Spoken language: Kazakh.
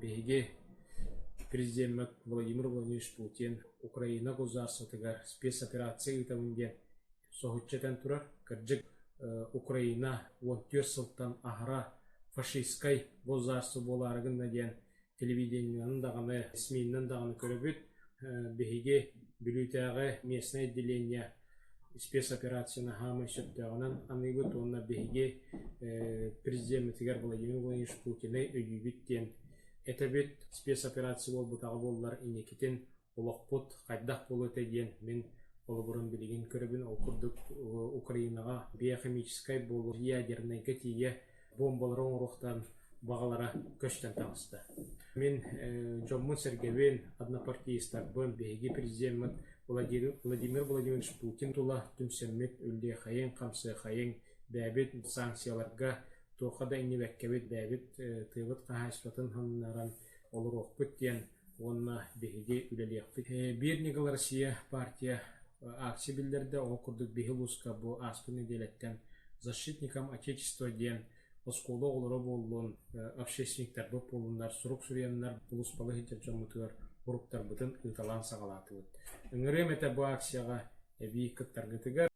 беге президент Владимир Владимирович Путин Украина государствотыгар спецоперация итамынген соғытчатан турар кырджык Украина 14 сылттан ахара фашистскай государство боларыгын наден телевидениянын даганы СМИнен даганы көрөбүт беге бүлүтәгы местное отделение спецоперацияны хамы сөттөгөнөн аныбыт онна беге президент Владимир Владимирович Путин өйүбүттен этебит спецоперация болбутагы боллар инекитин улакпут кайдах болот деген мен ол бурун билген көрөбүн ол курдук Украинага биохимической болу ядерный гатие бомбаларын урухтан бағалара көштен таңысты. Мен Жоммун Сергевен однопартиистарбын беги президент Владимир Владимирович Путин тула түмсеммет үлде хайын қамсы хайын бәбет санкцияларға тоқада инебәккебет бәбет тыйбыт қағаспатын ханнаран олар оқпыт ден онна беги үлелеқпыт. Бирнигал Россия партия акция билдерді оқырдық бехилуска бұ аспыны делеттен защитникам Отечества ден Осколда олары болуын общественниктер бұл болындар, сұруқ сүренлер бұлыспалы хетержамытығар ұрықтар бұтын ұйталан сағалаты бұд. Үңірем әті бұл акцияға бейік күттар ғытығар.